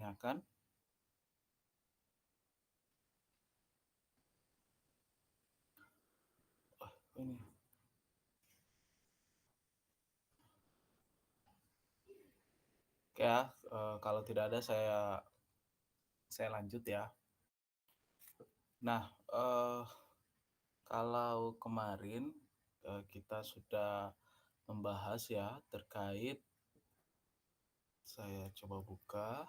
ditanyakan? Oh, ini. Oke ya, kalau tidak ada saya lanjut ya. Nah, kalau kemarin kita sudah membahas ya terkait, saya coba buka,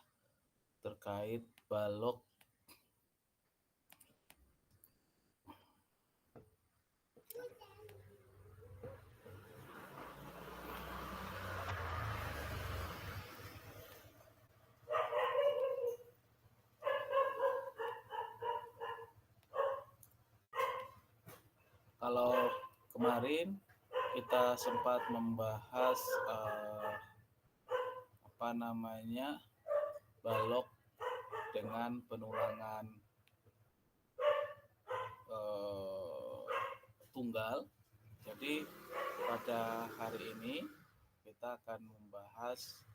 terkait balok. Kalau kemarin kita sempat membahas apa namanya balok dengan penulangan tunggal. Jadi pada hari ini kita akan membahas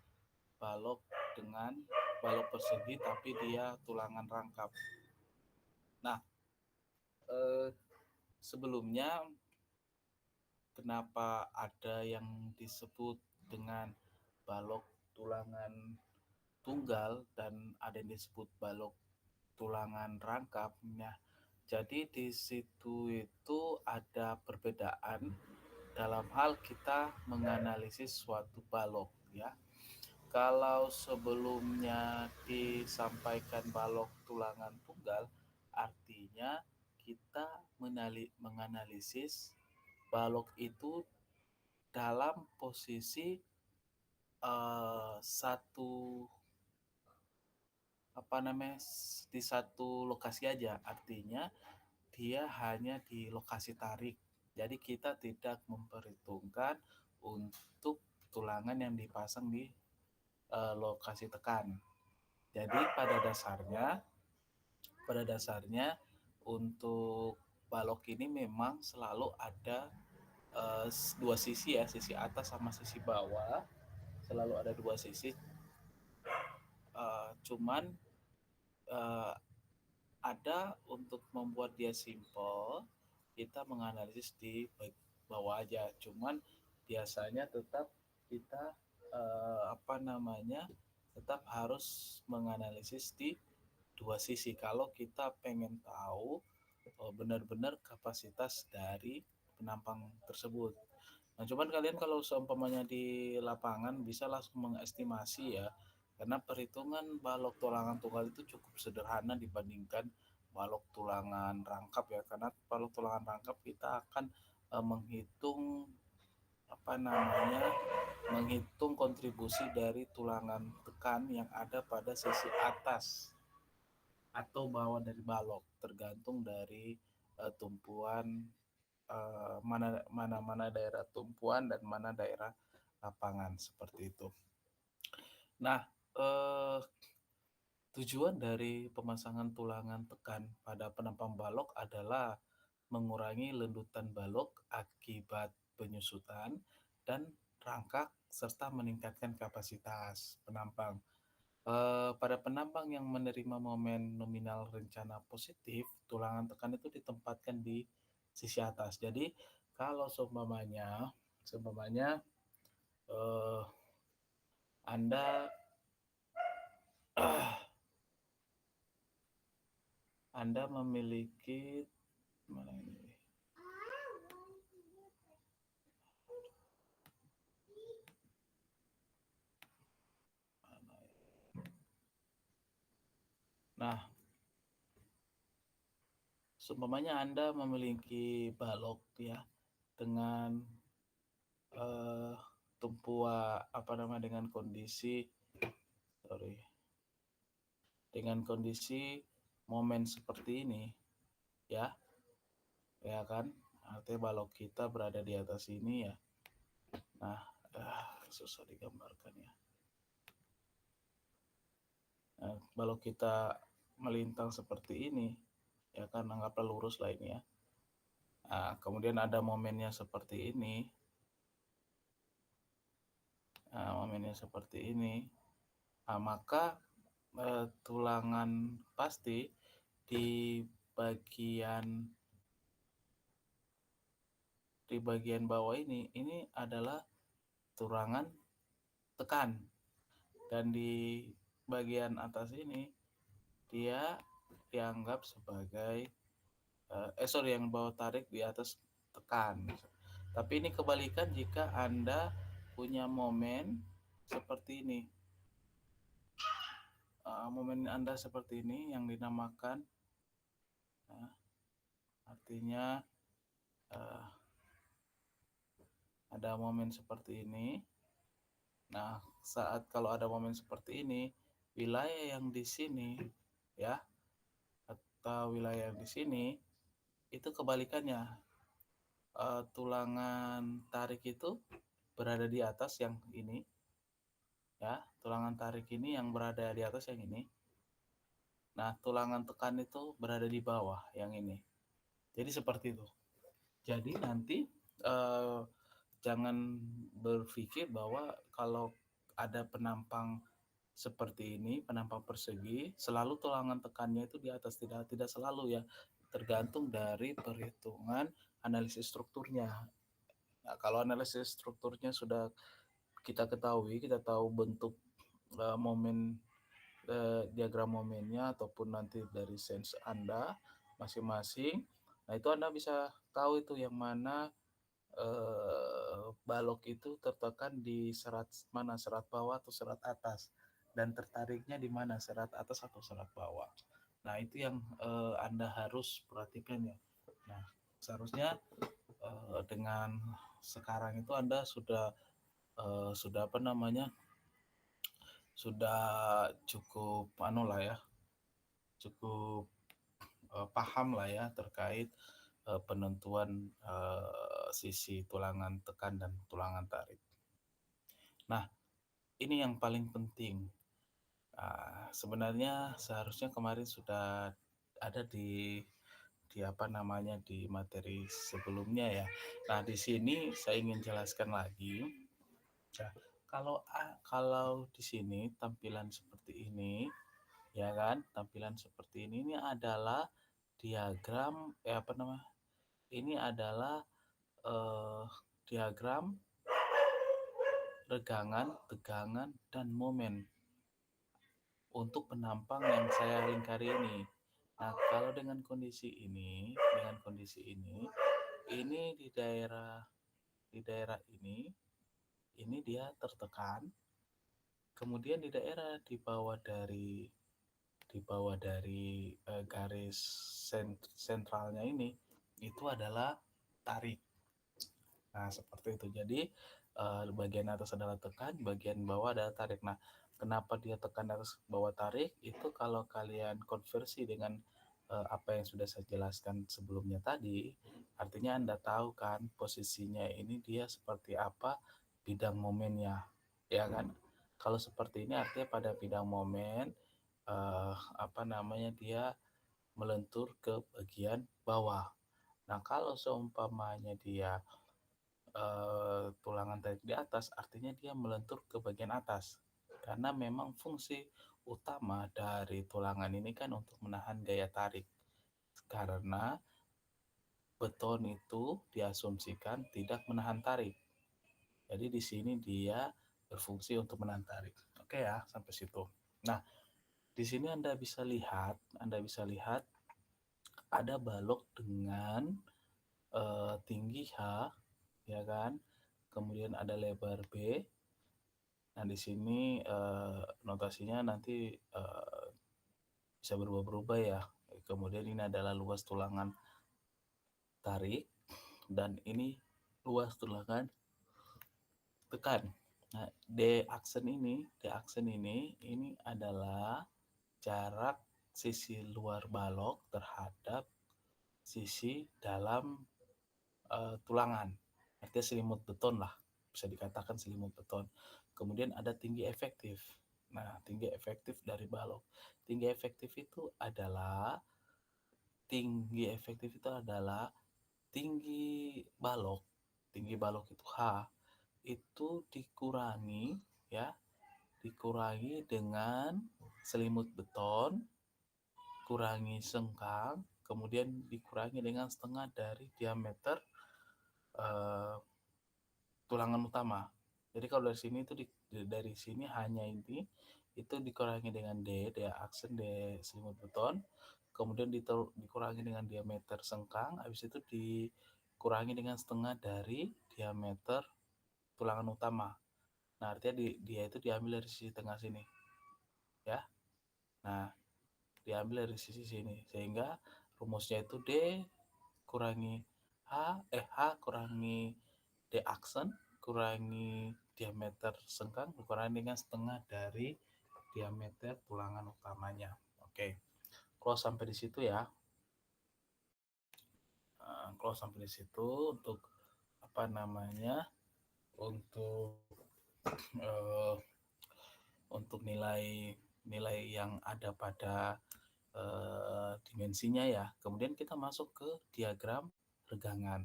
balok dengan balok persegi tapi dia tulangan rangkap. Nah, sebelumnya kenapa ada yang disebut dengan balok tulangan tunggal dan ada yang disebut balok tulangan rangkap? Nah, jadi di situ itu ada perbedaan dalam hal kita menganalisis suatu balok ya. Kalau sebelumnya disampaikan balok tulangan tunggal, artinya kita menganalisis balok itu dalam posisi satu apa namanya di satu lokasi aja. Artinya dia hanya di lokasi tarik. Jadi kita tidak memperhitungkan untuk tulangan yang dipasang di lokasi tekan. Jadi pada dasarnya untuk balok ini memang selalu ada dua sisi ya, sisi atas sama sisi bawah. Selalu ada dua sisi. Cuman uh, ada untuk membuat dia simple, kita menganalisis di bawah aja. Cuman biasanya tetap kita apa namanya tetap harus menganalisis di dua sisi kalau kita pengen tahu benar-benar kapasitas dari penampang tersebut. Nah, cuman kalian kalau seumpamanya di lapangan bisa langsung mengestimasi ya, karena perhitungan balok tulangan tunggal itu cukup sederhana dibandingkan balok tulangan rangkap ya, karena balok tulangan rangkap kita akan menghitung apa namanya menghitung kontribusi dari tulangan tekan yang ada pada sisi atas atau bawah dari balok, tergantung dari tumpuan mana daerah tumpuan dan mana daerah lapangan seperti itu. Nah, tujuan dari pemasangan tulangan tekan pada penampang balok adalah mengurangi lendutan balok akibat penyusutan dan rangkak serta meningkatkan kapasitas penampang. Pada penampang yang menerima momen nominal rencana positif, tulangan tekan itu ditempatkan di sisi atas. Jadi kalau seumpamanya eh, Anda Anda memiliki mana ini? Nah, seumpamanya Anda memiliki balok ya dengan eh, dengan kondisi momen seperti ini ya, ya kan? Artinya balok kita berada di atas ini ya. Nah, susah digambarkan ya. Nah, balok kita melintang seperti ini, ya kan, anggaplah lurus lah ini ya. Nah, kemudian ada momennya seperti ini. Nah, momennya seperti ini. Nah, maka tulangan pasti di bagian bawah ini adalah tulangan tekan, dan di bagian atas ini dia dianggap sebagai yang bawah tarik, di atas tekan. Tapi ini kebalikan jika Anda punya momen seperti ini. Momen Anda seperti ini yang dinamakan, artinya uh, ada momen seperti ini. Nah, saat kalau ada momen seperti ini, wilayah yang di sini ya, atau wilayah yang di sini itu kebalikannya. Tulangan tarik itu berada di atas yang ini ya, tulangan tarik ini yang berada di atas yang ini. Nah, tulangan tekan itu berada di bawah yang ini. Jadi seperti itu. Jadi nanti eh, jangan berpikir bahwa kalau ada penampang seperti ini, penampang persegi, selalu tulangan tekannya itu di atas. Tidak selalu ya, tergantung dari perhitungan analisis strukturnya. Nah, kalau analisis strukturnya sudah kita ketahui, kita tahu bentuk momen, diagram momennya, ataupun nanti dari sense Anda masing-masing. Nah, itu Anda bisa tahu itu yang mana balok itu tertekan di serat mana, serat bawah atau serat atas, dan tertariknya di mana, serat atas atau serat bawah. Nah, itu yang Anda harus perhatikan ya. Nah, seharusnya dengan sekarang itu Anda sudah apa namanya, sudah cukup lah ya, cukup paham lah ya terkait penentuan sisi tulangan tekan dan tulangan tarik. Nah, ini yang paling penting. Sebenarnya seharusnya kemarin sudah ada di apa namanya, di materi sebelumnya ya. Nah, di sini saya ingin jelaskan lagi. Nah, kalau di sini tampilan seperti ini, ya kan? Tampilan seperti ini adalah diagram apa namanya? Ini adalah eh, diagram regangan, tegangan, dan momen untuk penampang yang saya lingkari ini. Nah, kalau dengan kondisi ini di daerah ini dia tertekan. Kemudian di bawah dari garis sentralnya ini itu adalah tarik. Nah, seperti itu. Jadi bagian atas adalah tekan, bagian bawah adalah tarik. Nah, kenapa dia tekan atas bawah tarik? Itu kalau kalian konversi dengan apa yang sudah saya jelaskan sebelumnya tadi, artinya Anda tahu kan posisinya ini dia seperti apa bidang momennya, ya kan? Kalau seperti ini artinya pada bidang momen apa namanya, dia melentur ke bagian bawah. Nah, kalau seumpamanya dia tulangan tarik di atas, artinya dia melentur ke bagian atas. Karena memang fungsi utama dari tulangan ini kan untuk menahan gaya tarik. Karena beton itu diasumsikan tidak menahan tarik. Jadi di sini dia berfungsi untuk menahan tarik. Oke ya, sampai situ. Nah, di sini Anda bisa lihat ada balok dengan tinggi H, ya kan? Kemudian ada lebar B. Nah, di sini notasinya nanti bisa berubah-berubah ya. Kemudian ini adalah luas tulangan tarik, dan ini luas tulangan tekan. Nah, D aksen ini adalah jarak sisi luar balok terhadap sisi dalam tulangan. Artinya selimut beton lah, bisa dikatakan selimut beton. Kemudian ada tinggi efektif. Nah, tinggi efektif dari balok. Tinggi efektif itu adalah tinggi balok. Tinggi balok itu H, itu dikurangi ya, dikurangi dengan selimut beton, kurangi sengkang, kemudian dikurangi dengan setengah dari diameter eh, tulangan utama. Jadi kalau dari sini itu dari sini hanya ini itu dikurangi dengan D aksen D selimut beton, kemudian dikurangi dengan diameter sengkang, habis itu dikurangi dengan setengah dari diameter tulangan utama. Nah, artinya dia itu diambil dari sisi tengah sini, ya. Nah, diambil dari sisi sini sehingga rumusnya itu D kurangi H kurangi D aksen kurangi diameter sengkang dikurangi dengan setengah dari diameter tulangan utamanya. Oke, kalau sampai di situ ya. Kalau sampai di situ untuk apa namanya untuk eh, untuk nilai yang ada pada dimensinya ya. Kemudian kita masuk ke diagram regangan.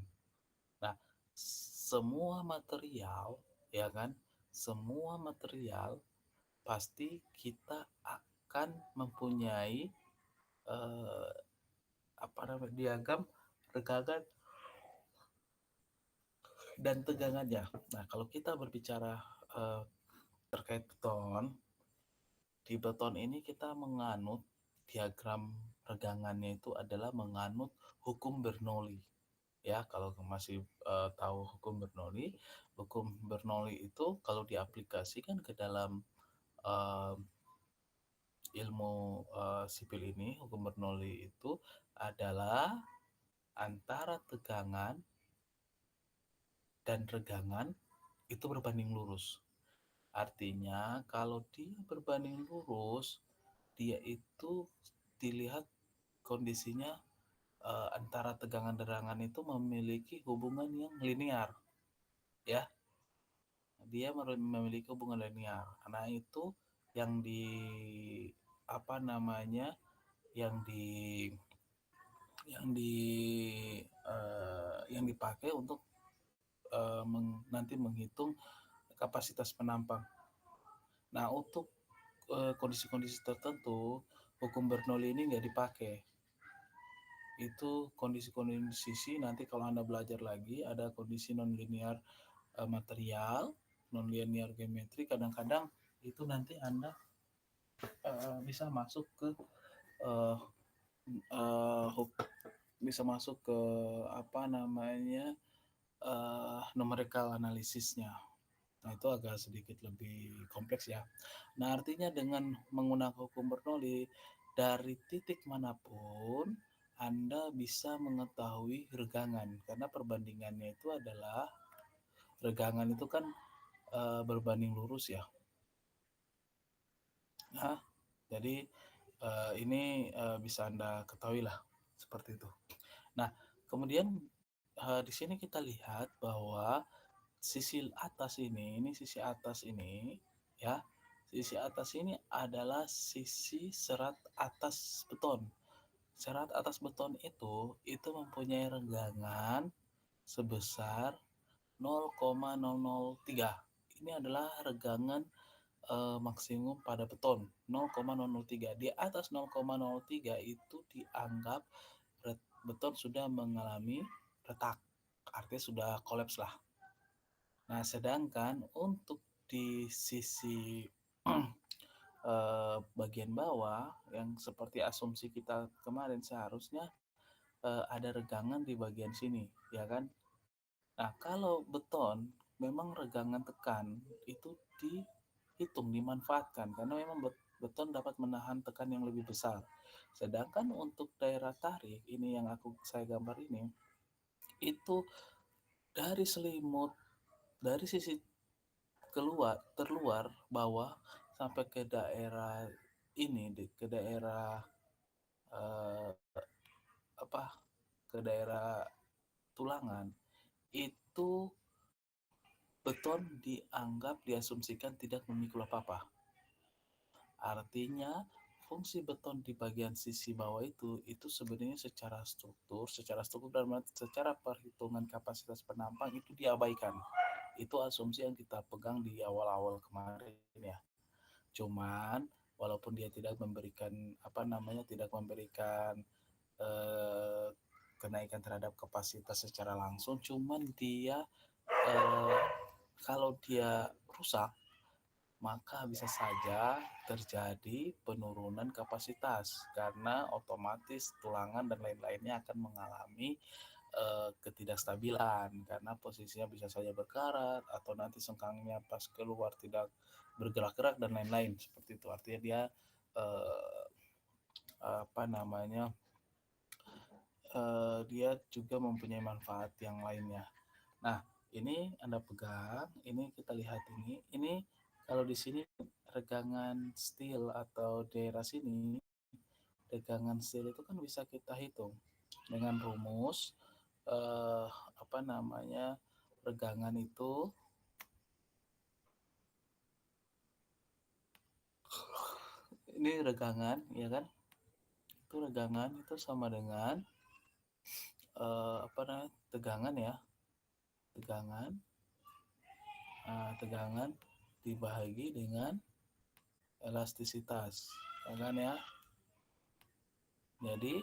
Nah, semua material ya kan, semua material pasti kita akan mempunyai eh, apa namanya diagram regangan dan tegangannya. Nah, kalau kita berbicara eh, terkait beton, di beton ini kita menganut diagram regangannya itu adalah menganut hukum Bernoulli. Ya, kalau masih tahu hukum Bernoulli itu kalau diaplikasikan ke dalam uh, ilmu sipil ini, hukum Bernoulli itu adalah antara tegangan dan regangan itu berbanding lurus. Artinya kalau dia berbanding lurus, dia itu dilihat kondisinya antara tegangan derangan itu memiliki hubungan yang linear, ya. Dia memiliki hubungan linear. Nah, itu yang di apa namanya yang di yang di yang dipakai untuk nanti menghitung kapasitas penampang. Nah, untuk kondisi-kondisi tertentu hukum Bernoulli ini nggak dipakai. Itu kondisi-kondisi nanti kalau Anda belajar lagi ada kondisi nonlinear material, nonlinear geometri, kadang-kadang itu nanti Anda bisa masuk ke uh, uh, bisa masuk ke apa namanya numerical analisisnya. Nah, itu agak sedikit lebih kompleks ya. Nah, artinya dengan menggunakan hukum Bernoulli dari titik manapun Anda bisa mengetahui regangan karena perbandingannya itu adalah regangan itu kan berbanding lurus ya. Nah, jadi ini bisa Anda ketahui lah seperti itu. Nah, kemudian di sini kita lihat bahwa sisi atas ini ya, sisi atas ini adalah sisi serat atas beton. Serat atas beton itu mempunyai renggangan sebesar 0,003. Ini adalah regangan maksimum pada beton 0,003. Di atas 0,03 itu dianggap beton sudah mengalami retak, artinya sudah kolaps lah. Nah, sedangkan untuk di sisi bagian bawah yang seperti asumsi kita kemarin seharusnya ada regangan di bagian sini, ya kan? Nah, kalau beton memang regangan tekan itu dihitung, dimanfaatkan karena memang beton dapat menahan tekan yang lebih besar. Sedangkan untuk daerah tarik ini yang saya gambar ini itu dari selimut dari sisi terluar bawah sampai ke daerah ini ke daerah eh, apa ke daerah tulangan itu beton diasumsikan tidak memikul apa-apa. Artinya fungsi beton di bagian sisi bawah itu sebenarnya secara struktur dan secara perhitungan kapasitas penampang itu diabaikan. Itu asumsi yang kita pegang di awal-awal kemarin ya. Cuman walaupun dia tidak memberikan apa namanya tidak memberikan eh, kenaikan terhadap kapasitas secara langsung, cuman dia eh, kalau dia rusak maka bisa saja terjadi penurunan kapasitas karena otomatis tulangan dan lain-lainnya akan mengalami ketidakstabilan karena posisinya bisa saja berkarat atau nanti sengkangnya pas keluar tidak bergerak-gerak dan lain-lain seperti itu. Artinya dia eh, apa namanya dia juga mempunyai manfaat yang lainnya. Nah, ini Anda pegang, ini kita lihat ini kalau di sini regangan steel atau daerah sini, regangan steel itu kan bisa kita hitung dengan rumus eh, apa namanya regangan itu ini regangan ya kan itu regangan itu sama dengan apa namanya tegangan ya tegangan tegangan dibagi dengan elastisitas ya kan ya jadi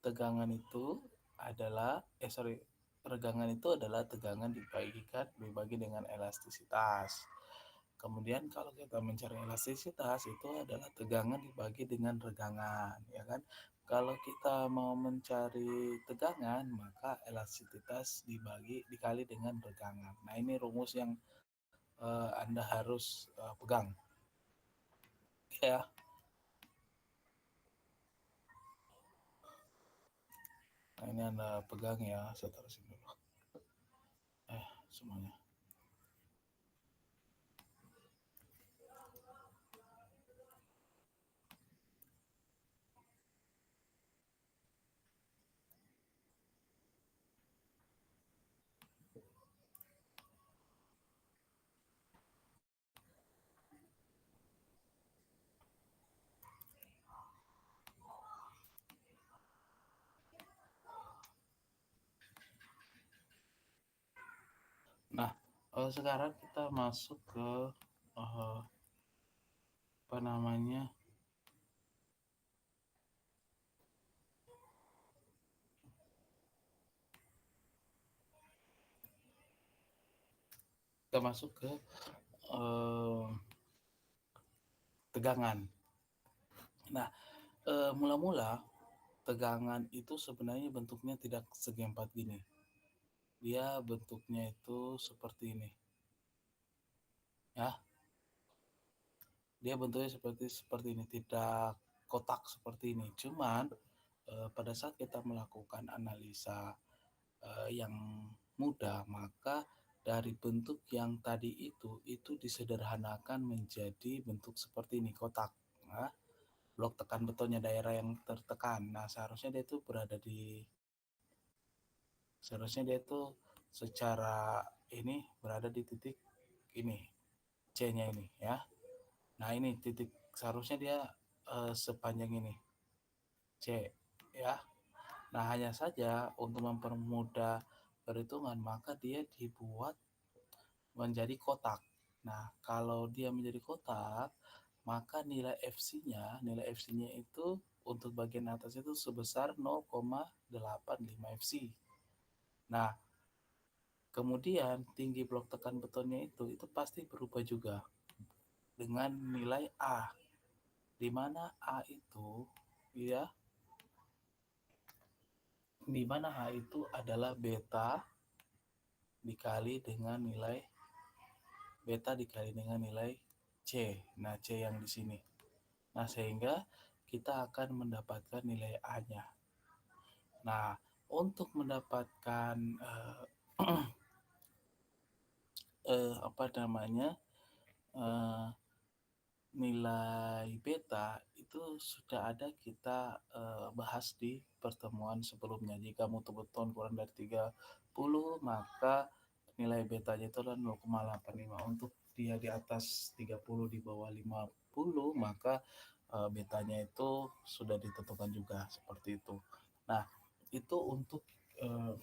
tegangan itu adalah sorry regangan itu adalah tegangan dibagi dengan elastisitas. Kemudian kalau kita mencari elastisitas itu adalah tegangan dibagi dengan regangan, ya kan? Kalau kita mau mencari tegangan, maka elastisitas dikali dengan regangan. Nah, ini rumus yang Anda harus pegang. Ya. Nah, ini Anda pegang ya, saya terusin dulu. Semuanya. Nah, sekarang kita masuk ke apa namanya kita masuk ke eh, tegangan. Nah, mula-mula tegangan itu sebenarnya bentuknya tidak segi empat gini. Dia bentuknya itu seperti ini. Ya, dia bentuknya seperti seperti ini, tidak kotak seperti ini. Cuman pada saat kita melakukan analisa yang mudah, maka dari bentuk yang tadi itu disederhanakan menjadi bentuk seperti ini, kotak. Nah, blok tekan betonnya daerah yang tertekan. Nah, seharusnya dia itu secara ini berada di titik ini, C-nya ini ya. Nah, ini titik seharusnya dia sepanjang ini, C ya. Nah, hanya saja untuk mempermudah perhitungan maka dia dibuat menjadi kotak. Nah, kalau dia menjadi kotak, maka nilai FC-nya itu untuk bagian atas itu sebesar 0,85 FC. Nah, kemudian tinggi blok tekan betonnya itu pasti berubah juga dengan nilai A, di mana A itu ya, di mana A itu adalah beta dikali dengan nilai C. Nah, C yang di sini. Nah, sehingga kita akan mendapatkan nilai A-nya. Nah, untuk mendapatkan apa namanya eh, nilai beta itu sudah ada kita bahas di pertemuan sebelumnya. Jika mutu beton kurang dari 30, maka nilai betanya itu adalah 0,85. Untuk dia di atas 30 di bawah 50, maka betanya itu sudah ditentukan juga seperti itu. Nah, itu untuk eh,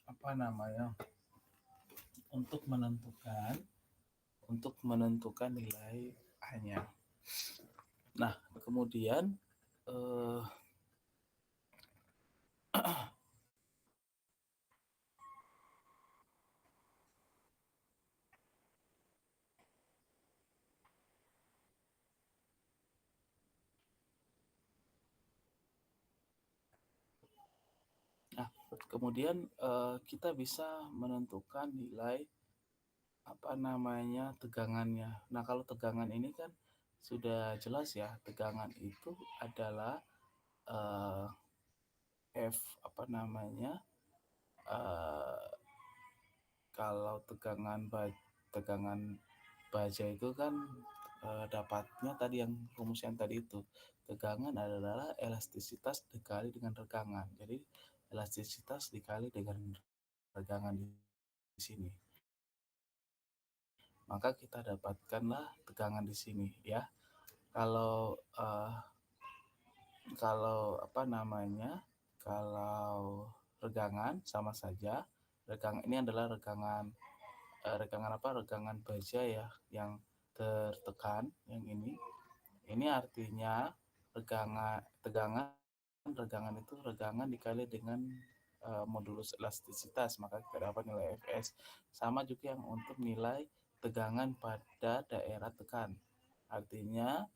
apa namanya? Untuk menentukan nilai A-nya. Nah, kemudian eh, nah, kemudian kita bisa menentukan nilai apa namanya tegangannya. Nah, kalau tegangan ini kan sudah jelas ya, tegangan itu adalah eh, F apa namanya? eh, Kalau tegangan baja itu kan dapatnya tadi yang rumus yang tadi itu. Tegangan adalah elastisitas dikali dengan regangan. Jadi elastisitas dikali dengan regangan di sini. Maka kita dapatkanlah tegangan di sini ya. Kalau kalau apa namanya? Kalau regangan sama saja. Regangan ini adalah regangan apa? Regangan baja ya yang tertekan yang ini. Ini artinya regangan itu regangan dikali dengan modulus elastisitas, maka kita dapat nilai Fs. Sama juga yang untuk nilai tegangan pada daerah tekan. Artinya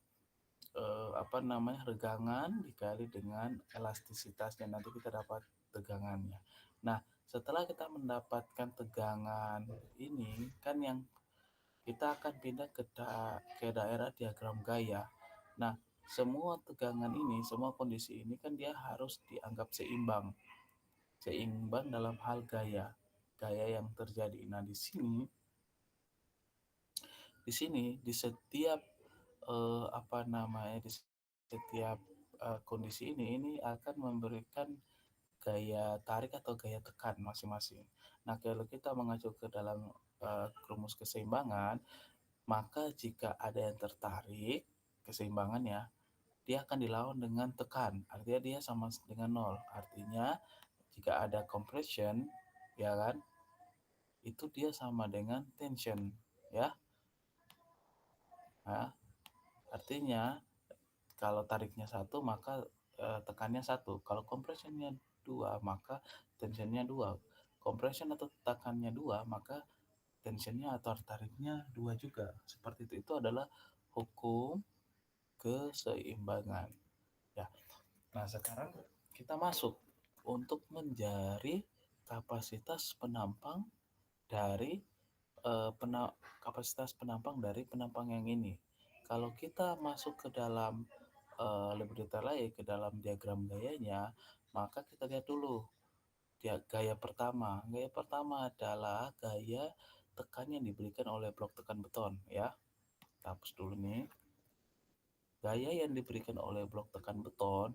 apa namanya regangan dikali dengan elastisitasnya, nanti kita dapat tegangannya. Nah, setelah kita mendapatkan tegangan ini kan yang kita akan pindah ke daerah diagram gaya. Nah, semua tegangan ini, semua kondisi ini kan dia harus dianggap seimbang. Seimbang dalam hal gaya. Gaya yang terjadi. Nah, di setiap apa namanya di setiap kondisi ini akan memberikan gaya tarik atau gaya tekan masing-masing. Nah, kalau kita mengacu ke dalam rumus keseimbangan, maka jika ada yang tertarik keseimbangannya, dia akan dilawan dengan tekan. Artinya dia sama dengan nol. Artinya jika ada compression, ya kan, itu dia sama dengan tension, ya. Nah, artinya kalau tariknya satu maka tekannya satu. Kalau compressionnya dua maka tensionnya dua. Compression atau tekannya dua maka tensionnya atau tariknya dua juga. Seperti itu. Itu adalah hukum keseimbangan. Ya. Nah, sekarang kita masuk untuk mencari kapasitas penampang dari kapasitas penampang dari penampang yang ini. Kalau kita masuk ke dalam lebih detail lagi ke dalam diagram gayanya, maka kita lihat dulu gaya pertama. Gaya pertama adalah gaya tekan yang diberikan oleh blok tekan beton ya. Kita hapus dulu nih. Gaya yang diberikan oleh blok tekan beton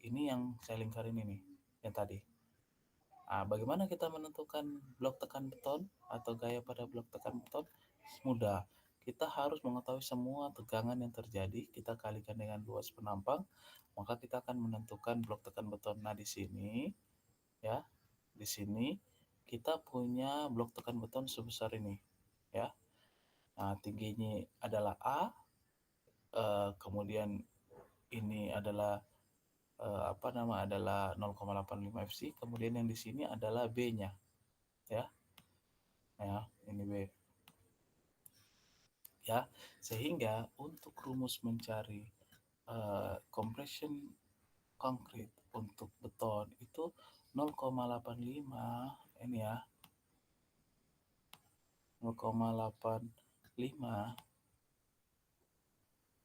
ini yang saya lingkarin ini, yang tadi. Nah, bagaimana kita menentukan blok tekan beton atau gaya pada blok tekan beton? Mudah. Kita harus mengetahui semua tegangan yang terjadi, kita kalikan dengan luas penampang, maka kita akan menentukan blok tekan beton. Nah, di sini ya, di sini kita punya blok tekan beton sebesar ini, ya. Nah, tingginya adalah A, kemudian ini adalah apa nama adalah 0,85 fc, kemudian yang di sini adalah B-nya, ya. Ya, ini B. Ya, sehingga untuk rumus mencari compression konkret untuk beton itu 0,85 ini ya, 0,85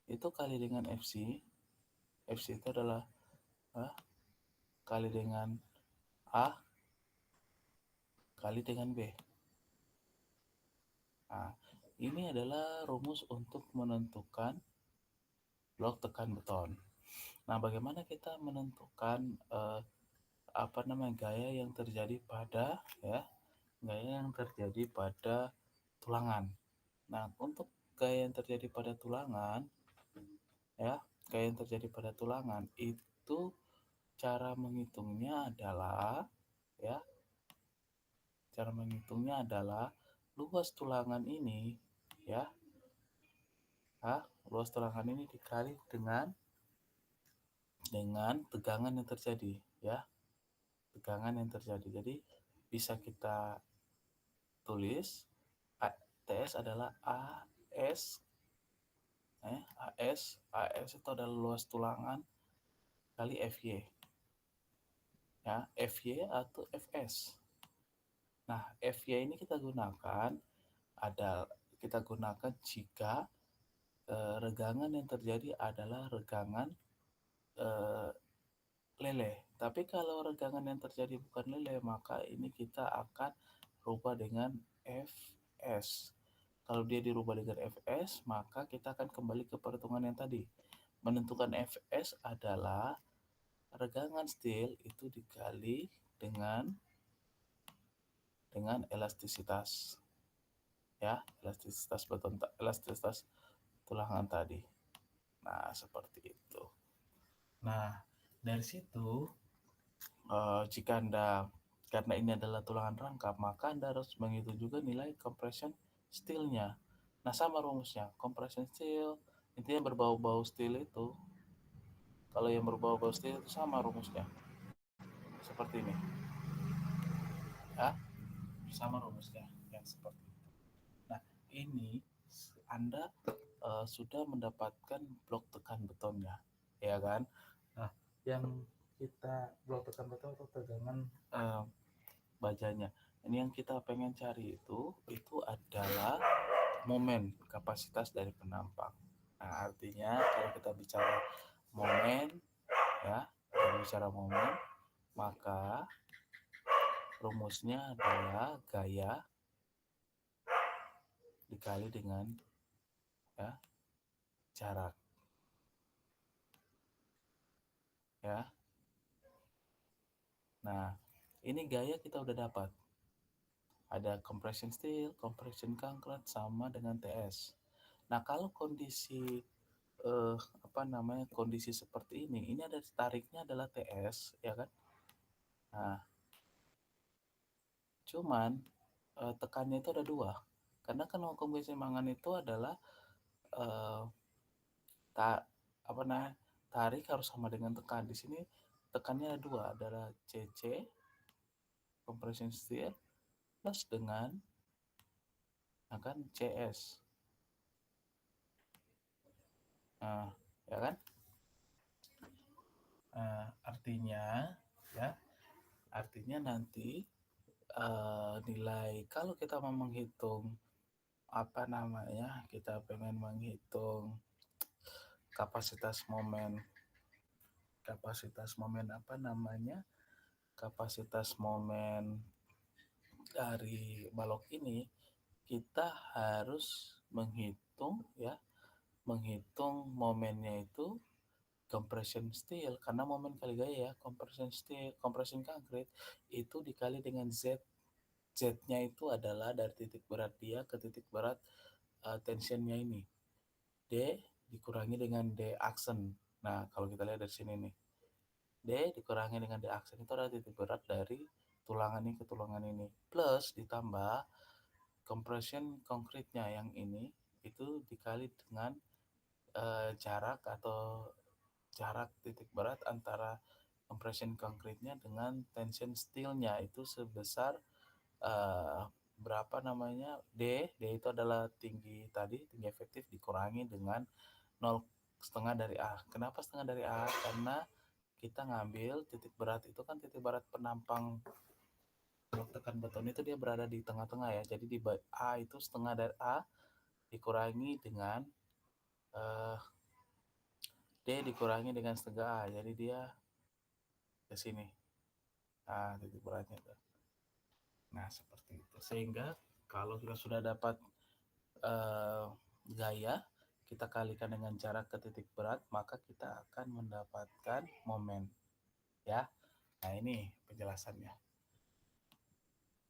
itu kali dengan FC. FC itu adalah eh, kali dengan A kali dengan B. Nah, ini adalah rumus untuk menentukan blok tekan beton. Nah, bagaimana kita menentukan apa namanya gaya yang terjadi pada ya gaya yang terjadi pada tulangan. Nah, untuk gaya yang terjadi pada tulangan ya gaya yang terjadi pada tulangan itu cara menghitungnya adalah ya cara menghitungnya adalah luas tulangan ini ya Ya, luas tulangan ini dikali dengan tegangan yang terjadi, ya. Tegangan yang terjadi. Jadi bisa kita tulis TS adalah AS AS itu adalah luas tulangan kali FY, ya, FY atau FS. Nah, FY ini kita gunakan jika regangan yang terjadi adalah regangan eh, leleh. Tapi kalau regangan yang terjadi bukan leleh, maka ini kita akan rubah dengan Fs. Kalau dia dirubah dengan Fs, maka kita akan kembali ke perhitungan yang tadi. Menentukan Fs adalah regangan steel itu dikali dengan elastisitas, ya, elastisitas tulangan tadi. Nah, seperti itu. Nah, dari situ jika Anda, karena ini adalah tulangan rangkap, maka Anda harus menghitung juga nilai compression steel-nya. Nah, sama rumusnya. Compression steel, intinya berbau-bau steel itu. Kalau yang berbau-bau steel itu sama rumusnya. Seperti ini. Ya, sama rumusnya. Yang seperti itu. Nah, ini Anda sudah mendapatkan blok tekan betonnya. Ya kan? Nah, yang kita blok tekan beton atau tegangan bajanya. Ini yang kita pengen cari itu adalah momen kapasitas dari penampang. Nah, artinya kalau kita bicara momen, ya, kalau bicara momen, maka rumusnya adalah gaya dikali dengan, ya, jarak, ya. Nah, ini gaya kita udah dapat. Ada compression steel, compression concrete sama dengan TS. Nah, kalau kondisi kondisi seperti ini ada tariknya adalah TS, ya kan? Nah, cuman tekannya itu ada dua, karena kan hukum keseimbangan itu adalah eh, ta, tarik harus sama dengan tekan. Di sini tekannya ada dua, adalah CC compression steel plus dengan akan CS. Nah, ya kan? Artinya, ya, artinya nanti nilai kalau kita mau menghitung kita pengen menghitung kapasitas momen kapasitas momen dari balok ini, kita harus menghitung momennya itu compression steel, karena momen kali gaya, ya, compression steel, compression concrete itu dikali dengan Z-nya itu adalah dari titik berat dia ke titik berat tensionnya ini. D dikurangi dengan D aksen. Nah, kalau kita lihat dari sini nih, D dikurangi dengan D aksen itu adalah titik berat dari tulangan ini ke tulangan ini. Plus ditambah compression konkretnya yang ini itu dikali dengan jarak titik berat antara compression konkretnya dengan tension steelnya itu sebesar berapa namanya D itu adalah tinggi efektif dikurangi dengan 0,5 dari A. Kenapa setengah dari A? Karena kita ngambil titik berat itu kan titik berat penampang blok tekan beton itu dia berada di tengah-tengah, ya. Jadi di A itu setengah dari A dikurangi dengan D dikurangi dengan setengah A. Jadi dia ke sini. Nah, titik beratnya itu. Nah, seperti itu. Sehingga kalau kita sudah dapat gaya, kita kalikan dengan jarak ke titik berat, maka kita akan mendapatkan momen, ya. Nah, ini penjelasannya.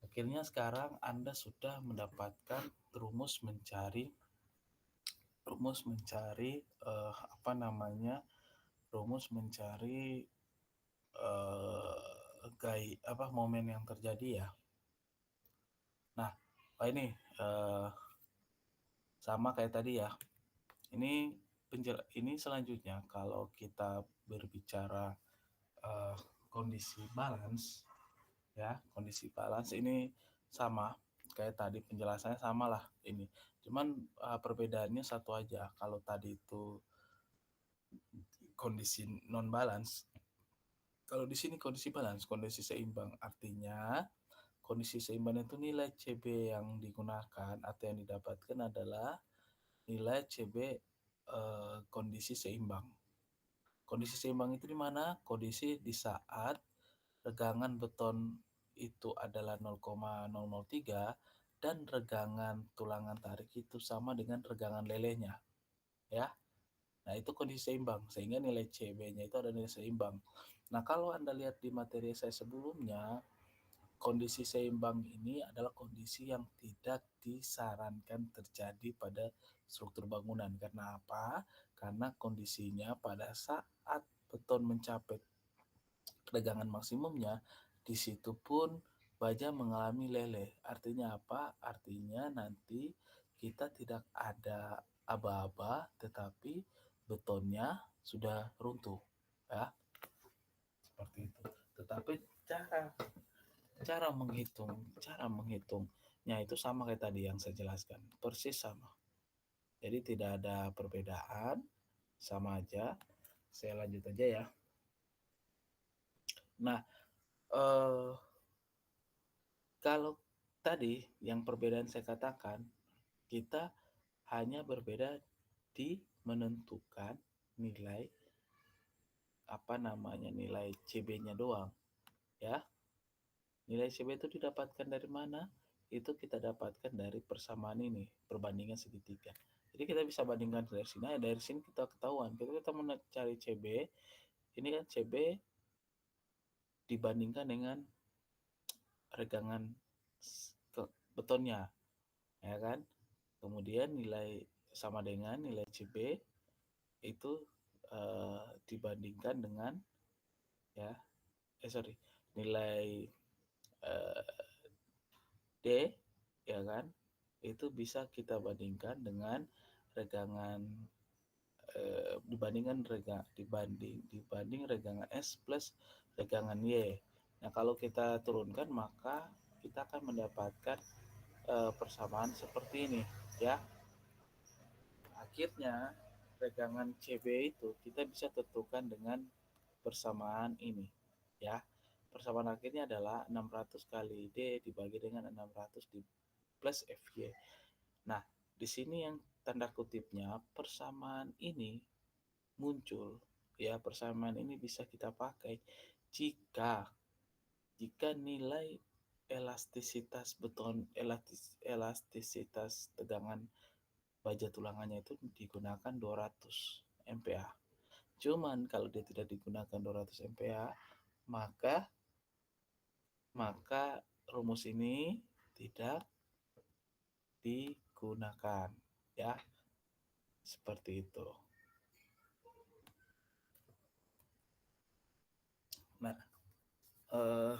Akhirnya sekarang Anda sudah mendapatkan rumus mencari momen yang terjadi, ya. Nah, ini sama kayak tadi, ya. Ini ini selanjutnya kalau kita berbicara eh, kondisi balance, ya kondisi balance ini sama kayak tadi, penjelasannya sama lah ini. Cuman perbedaannya satu aja. Kalau tadi itu kondisi non balance, kalau di sini kondisi balance, kondisi seimbang. Artinya kondisi seimbang itu nilai CB yang digunakan atau yang didapatkan adalah nilai CB kondisi seimbang. Kondisi seimbang itu di mana? Kondisi di saat regangan beton itu adalah 0,003 dan regangan tulangan tarik itu sama dengan regangan lelehnya, ya. Nah, itu kondisi seimbang sehingga nilai CB-nya itu ada nilai seimbang. Nah, kalau Anda lihat di materi saya sebelumnya, kondisi seimbang ini adalah kondisi yang tidak disarankan terjadi pada struktur bangunan. Karena apa? Karena kondisinya pada saat beton mencapai ketegangan maksimumnya, di situ pun baja mengalami leleh. Artinya apa? Artinya nanti kita tidak ada aba-aba, tetapi betonnya sudah runtuh, ya seperti itu. Tetapi cara cara menghitungnya itu sama kayak tadi yang saya jelaskan, persis sama. Jadi tidak ada perbedaan, sama aja. Saya lanjut aja ya. Nah, eh, kalau tadi yang perbedaan saya katakan, kita hanya berbeda di menentukan nilai nilai CB-nya doang, ya. Nilai CB itu didapatkan dari mana? Itu kita dapatkan dari persamaan ini, perbandingan segitiga. Jadi kita bisa bandingkan dari sini, dari sini kita ketahuan. Kita mencari CB, ini kan CB dibandingkan dengan regangan betonnya, ya kan? Kemudian nilai sama dengan nilai CB itu dibandingkan dengan, ya nilai eh, D, ya kan, itu bisa kita bandingkan dengan regangan dibanding regangan S plus regangan Y. Nah, kalau kita turunkan maka kita akan mendapatkan persamaan seperti ini, ya. Akhirnya regangan CB itu kita bisa tentukan dengan persamaan ini, ya. Persamaan akhirnya adalah 600 kali D dibagi dengan 600 di plus FY. Nah, di sini yang tanda kutipnya persamaan ini muncul, ya. Persamaan ini bisa kita pakai jika jika nilai elastisitas beton, elastisitas tegangan baja tulangannya itu digunakan 200 MPa. Cuman kalau dia tidak digunakan 200 MPa, maka maka rumus ini tidak digunakan, ya. Seperti itu. Nah, eh,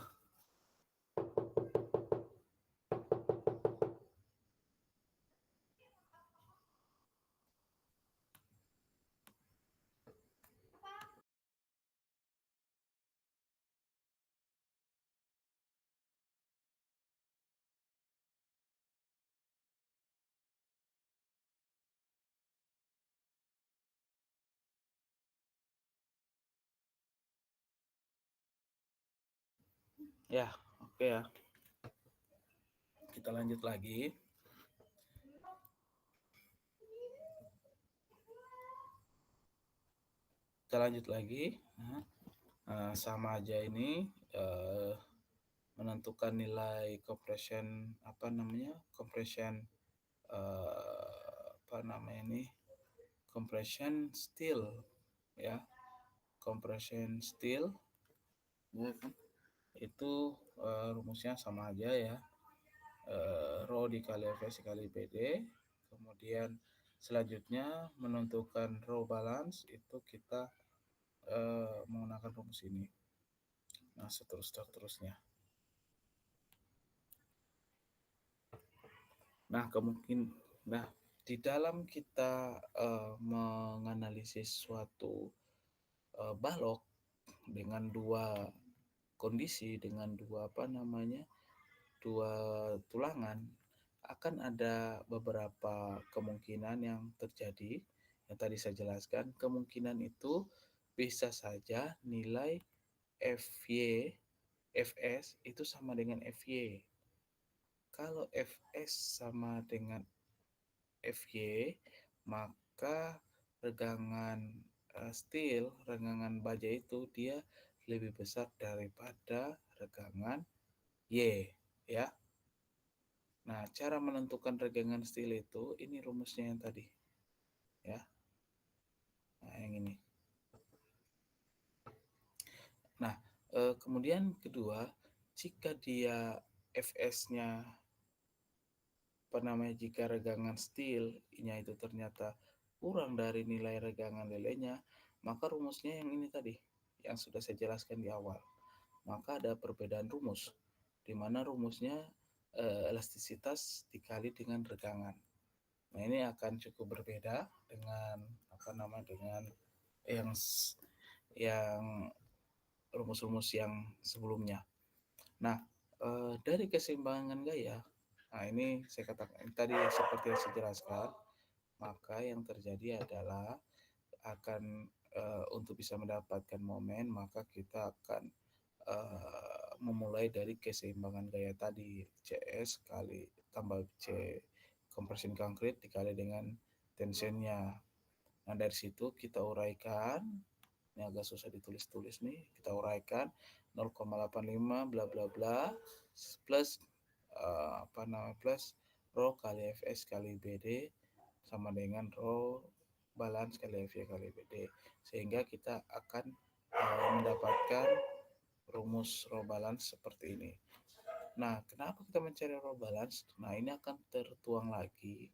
ya, oke ya. Kita lanjut lagi. Kita lanjut lagi. Sama aja ini menentukan nilai compression compression compression steel, ya. Compression steel, ya kan? Itu rumusnya sama aja ya. Rho dikali Fs dikali PD. Kemudian selanjutnya menentukan rho balance itu kita menggunakan rumus ini. Nah, seterusnya. Nah, Di dalam kita menganalisis suatu balok dengan dua kondisi, dengan dua apa namanya, dua tulangan, akan ada beberapa kemungkinan yang terjadi. Yang tadi saya jelaskan, kemungkinan itu bisa saja nilai FY, FS itu sama dengan FY. Kalau FS sama dengan FY, maka regangan steel, regangan baja itu dia lebih besar daripada regangan Y, ya. Nah, cara menentukan regangan steel itu, ini rumusnya yang tadi, ya. Nah, yang ini. Nah, kemudian kedua, jika dia FS-nya apa namanya, jika regangan steel-nya itu ternyata kurang dari nilai regangan lelenya, maka rumusnya yang ini tadi, yang sudah saya jelaskan di awal. Maka ada perbedaan rumus, di mana rumusnya elastisitas dikali dengan regangan. Nah, ini akan cukup berbeda dengan apa namanya, dengan yang yang rumus-rumus yang sebelumnya. Nah, dari keseimbangan gaya, nah ini saya katakan tadi seperti yang saya jelaskan, maka yang terjadi adalah akan untuk bisa mendapatkan momen, maka kita akan memulai dari keseimbangan gaya tadi, CS kali tambah C compression concrete dikali dengan tensionnya. Nah, dari situ kita uraikan, ini agak susah ditulis-tulis nih, kita uraikan 0,85 bla bla bla plus apa namanya, plus rho kali Fs kali Bd sama dengan rho balance kali Fy kali Bd, sehingga kita akan mendapatkan rumus rho balance seperti ini. Nah, kenapa kita mencari rho balance? Nah, ini akan tertuang lagi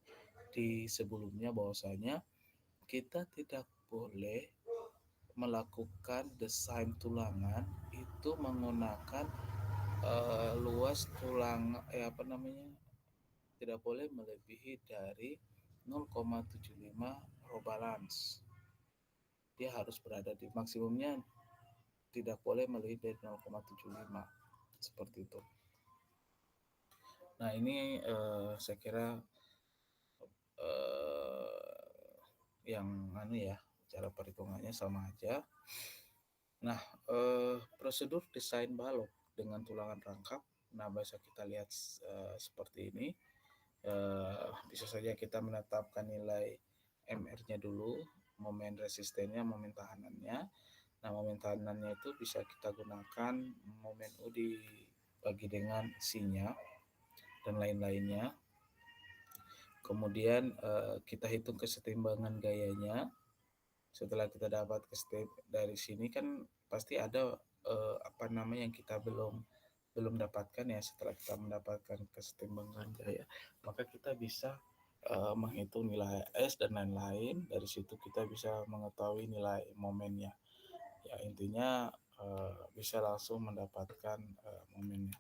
di sebelumnya, bahwasanya kita tidak boleh melakukan desain tulangan itu menggunakan luas tulang apa namanya, tidak boleh melebihi dari 0,75 row balance. Dia harus berada di maksimumnya, tidak boleh melebihi dari 0,75 seperti itu. Nah, ini saya kira yang ya, cara perhitungannya sama aja. Nah, prosedur desain balok dengan tulangan rangkap, nah bisa kita lihat seperti ini. Bisa saja kita menetapkan nilai MR-nya dulu, momen resistennya, momen tahanannya. Nah, momen tahanannya itu bisa kita gunakan momen U dibagi dengan C-nya dan lain-lainnya. Kemudian kita hitung kesetimbangan gayanya. Setelah kita dapat dari sini kan pasti ada apa namanya yang kita belum dapatkan ya. Setelah kita mendapatkan kesetimbangan gaya, maka kita bisa menghitung nilai S dan lain-lain. Dari situ kita bisa mengetahui nilai momennya. Ya, intinya bisa langsung mendapatkan momennya.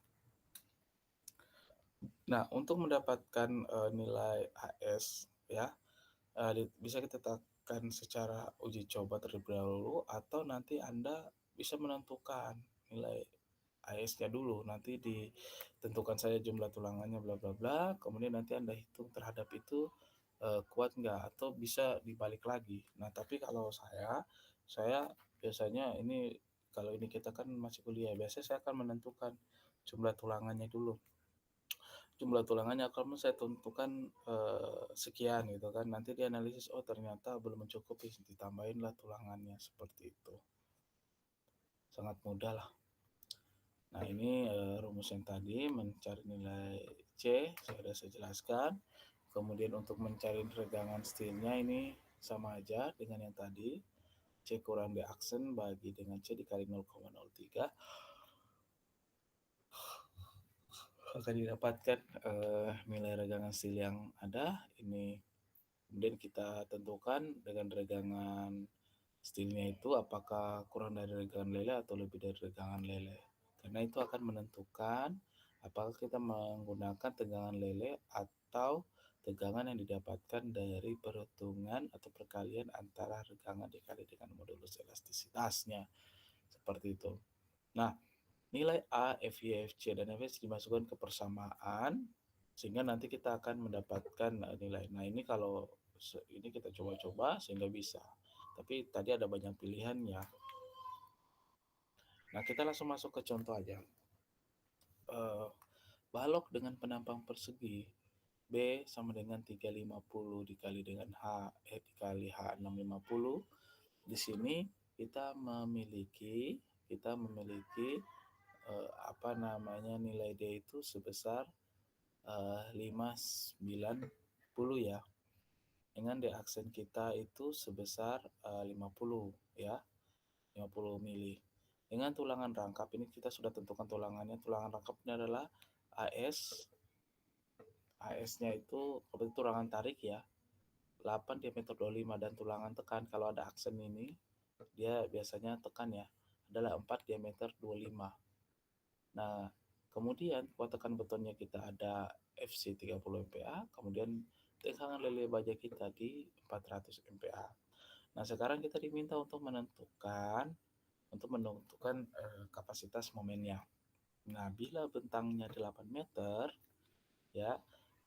Nah, untuk mendapatkan nilai HS ya, bisa kita tekan secara uji coba terlebih dahulu, atau nanti Anda bisa menentukan nilai AS-nya dulu. Nanti ditentukan saja jumlah tulangannya bla bla bla, kemudian nanti Anda hitung terhadap itu kuat nggak, atau bisa dibalik lagi. Nah, tapi kalau saya biasanya ini, kalau ini kita kan masih kuliah, biasanya saya akan menentukan jumlah tulangannya dulu. Jumlah tulangannya akan saya tentukan sekian gitu kan. Nanti dianalisis, oh ternyata belum mencukupi, ditambahin lah tulangannya, seperti itu. Sangat mudah lah. Nah, ini rumus yang tadi mencari nilai C sudah saya jelaskan. Kemudian untuk mencari regangan steelnya ini sama aja dengan yang tadi. C kurang D aksen bagi dengan C dikali 0,03 akan didapatkan nilai regangan steel yang ada. Ini kemudian kita tentukan dengan regangan steelnya itu apakah kurang dari regangan lele atau lebih dari regangan lele. Karena itu akan menentukan apakah kita menggunakan tegangan lele atau tegangan yang didapatkan dari perhitungan atau perkalian antara regangan dikali dengan modulus elastisitasnya. Seperti itu. Nah, nilai A, FY, FC, dan FS dimasukkan ke persamaan sehingga nanti kita akan mendapatkan nilai. Nah, ini kalau ini kita coba-coba sehingga bisa. Tapi tadi ada banyak pilihannya. Nah, kita langsung masuk ke contoh aja. Balok dengan penampang persegi B sama dengan 350 dikali dengan dikali H650. Di sini kita memiliki apa namanya nilai D itu sebesar 590 ya. Dengan D aksen kita itu sebesar 50 ya, 50 mili. Dengan tulangan rangkap ini kita sudah tentukan tulangannya. Tulangan rangkap ini adalah AS. AS-nya itu tulangan tarik ya, 8 diameter 25 dan tulangan tekan kalau ada aksen ini dia biasanya tekan ya adalah 4 diameter 25. Nah, kemudian kuat tekan betonnya kita ada FC 30 MPa, kemudian tegangan lele baja kita di 400 MPa. Nah, sekarang kita diminta untuk menentukan kapasitas momennya. Nah, bila bentangnya 8 meter ya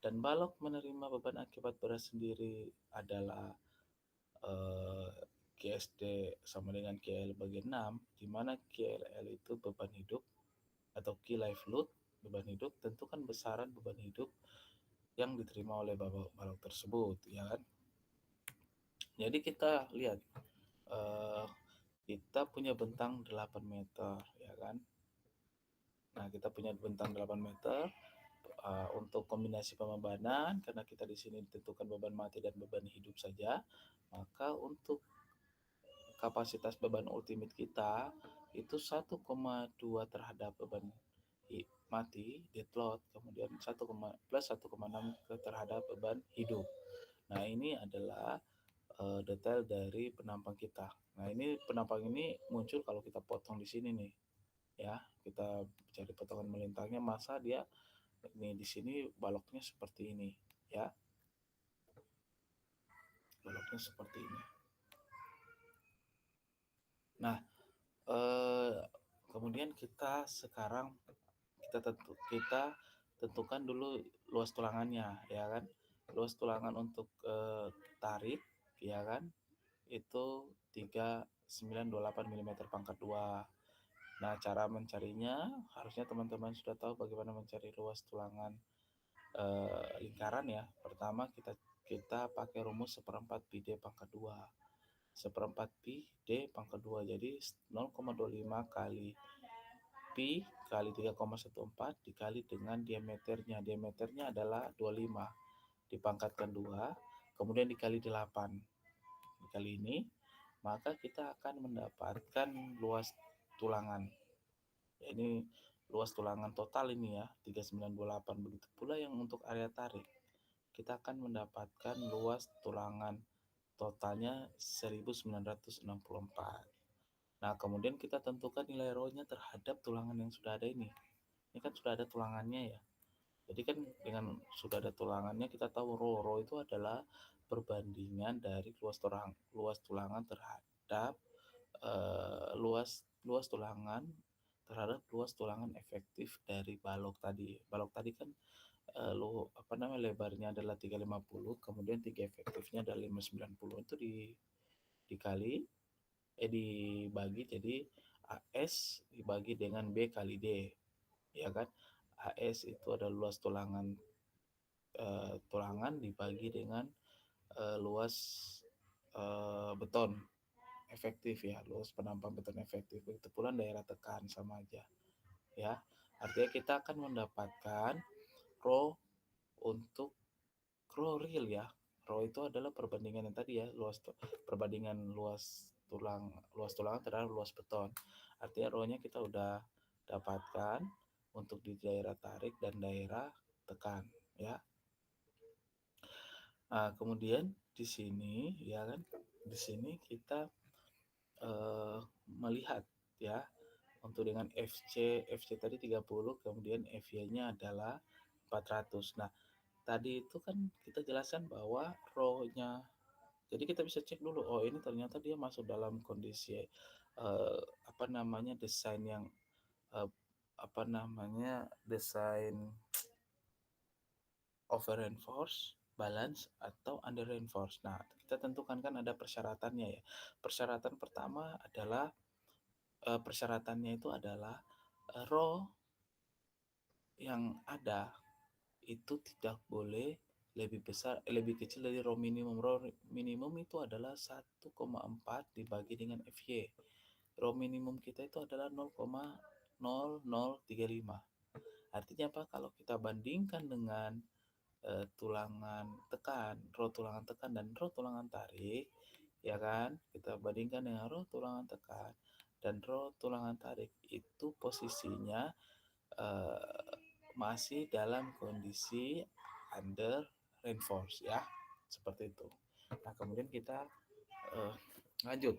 dan balok menerima beban akibat berat sendiri adalah GSD sama dengan KL bagi 6, di mana KLL itu beban hidup atau key life load, beban hidup, tentukan besaran beban hidup yang diterima oleh balok tersebut, ya kan? Jadi kita lihat, uh, kita punya bentang 8 meter, ya kan? Nah, kita punya bentang 8 meter, untuk kombinasi pembebanan, karena kita di sini ditentukan beban mati dan beban hidup saja, maka untuk kapasitas beban ultimate kita itu 1,2 terhadap beban mati dead load, kemudian 1, plus 1,6 terhadap beban hidup. Nah, ini adalah detail dari penampang kita. Nah, ini penampang ini muncul kalau kita potong di sini nih ya, kita cari potongan melintangnya, masa dia ini di sini baloknya seperti ini ya, baloknya seperti ini. Nah, kemudian sekarang kita tentukan dulu luas tulangannya ya kan. Luas tulangan untuk tarik ya kan itu 3928 mm pangkat 2. Nah, cara mencarinya harusnya teman-teman sudah tahu bagaimana mencari luas tulangan lingkaran ya. Pertama kita pakai rumus 1/4 pi D pangkat 2. 1/4 pi D pangkat 2. Jadi 0,25 kali pi kali 3,14 dikali dengan diameternya. Diameternya adalah 25. Dipangkatkan 2, kemudian dikali 8. Dikali ini, maka kita akan mendapatkan luas tulangan. Ini luas tulangan total ini ya, 3928. Begitu pula yang untuk area tarik. Kita akan mendapatkan luas tulangan totalnya 1964. Nah, kemudian kita tentukan nilai rho-nya terhadap tulangan yang sudah ada ini. Ini kan sudah ada tulangannya ya. Jadi kan dengan sudah ada tulangannya kita tahu rho itu adalah perbandingan dari luas tulangan terhadap luas tulangan terhadap luas tulangan efektif dari balok tadi. Balok tadi kan lebarnya adalah 350, kemudian 3 efektifnya adalah 590. Itu dikali dibagi jadi AS dibagi dengan B kali D, ya kan? AS itu adalah luas tulangan dibagi dengan luas beton efektif ya, luas penampang beton efektif. Begitu pula daerah tekan sama aja ya. Artinya kita akan mendapatkan rho untuk rho real ya. Rho itu adalah perbandingan yang tadi ya, perbandingan luas tulangan terhadap luas beton. Artinya rho-nya kita udah dapatkan untuk di daerah tarik dan daerah tekan ya. Nah, kemudian di sini ya kan, di sini kita melihat ya untuk dengan FC tadi 30, kemudian FY-nya adalah 400. Nah, tadi itu kan kita jelaskan bahwa row-nya, jadi kita bisa cek dulu, oh ini ternyata dia masuk dalam kondisi apa namanya desain yang eh, apa namanya desain over reinforce, balance atau under reinforce. Nah, kita tentukan kan ada persyaratannya ya. Persyaratan pertama adalah persyaratannya itu adalah row yang ada itu tidak boleh lebih besar, lebih kecil dari row minimum. Row minimum itu adalah 1,4 dibagi dengan FY. Row minimum kita itu adalah 0,0035. Artinya apa? Kalau kita bandingkan dengan tulangan tekan, row tulangan tekan dan row tulangan tarik, ya kan? Kita bandingkan dengan row tulangan tekan dan row tulangan tarik itu posisinya eh, masih dalam kondisi under reinforce ya, seperti itu. Nah kemudian kita eh, lanjut.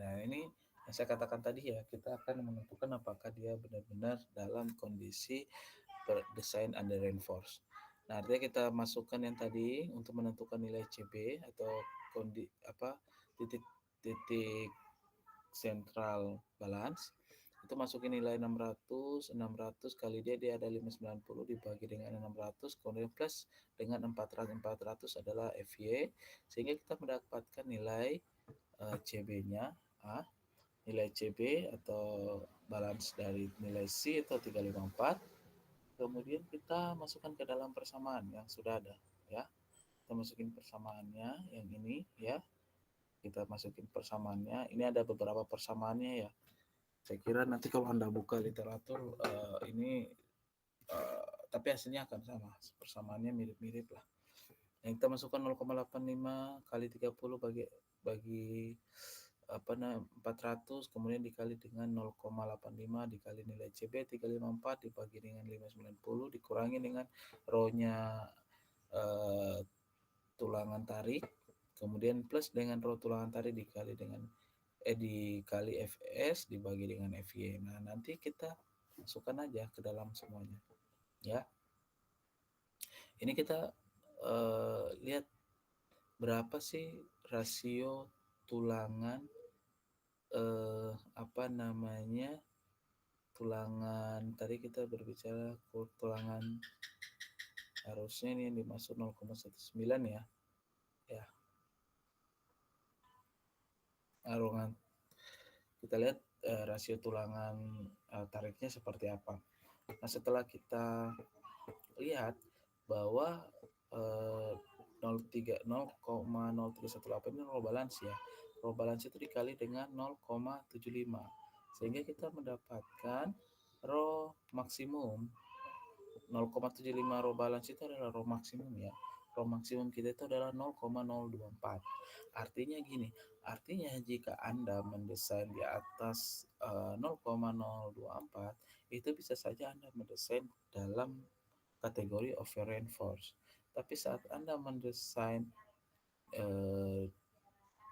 Nah ini yang saya katakan tadi ya, kita akan menentukan apakah dia benar-benar dalam kondisi desain under reinforce. Nah artinya kita masukkan yang tadi untuk menentukan nilai CB atau apa titik titik central balance, itu masukin nilai 600 kali dia ada 590 dibagi dengan 600 kemudian plus dengan 400 adalah FY, sehingga kita mendapatkan nilai CB-nya nilai CB atau balance dari nilai C atau 354. Kemudian kita masukkan ke dalam persamaan yang sudah ada ya. Kita masukin persamaannya yang ini ya. Kita masukin persamaannya. Ini ada beberapa persamaannya ya. Saya kira nanti kalau Anda buka literatur ini tapi hasilnya akan sama. Persamaannya mirip-mirip lah. Yang kita masukkan 0,85 kali 30 bagi apa 400 kemudian dikali dengan 0,85 dikali nilai CB 354 dibagi dengan 590 dikurangi dengan row-nya eh, tulangan tarik, kemudian plus dengan row tulangan tarik dikali Fs dibagi dengan Fy. Nah, nanti kita masukkan aja ke dalam semuanya. Ya. Ini kita lihat berapa sih rasio tulangan apa namanya? Tulangan tadi kita berbicara tulangan harusnya ini yang dimaksud 0,19 ya. Ya. Ruangan kita lihat rasio tulangan tariknya seperti apa. Nah, setelah kita lihat bahwa 0,0318 ini row balance ya. Row balance itu dikali dengan 0,75 sehingga kita mendapatkan row maksimum 0,75. Row balance itu adalah row maksimum ya. Row maksimum kita itu adalah 0,024. Artinya gini, artinya jika Anda mendesain di atas 0,024 itu bisa saja Anda mendesain dalam kategori over reinforce. Tapi saat Anda mendesain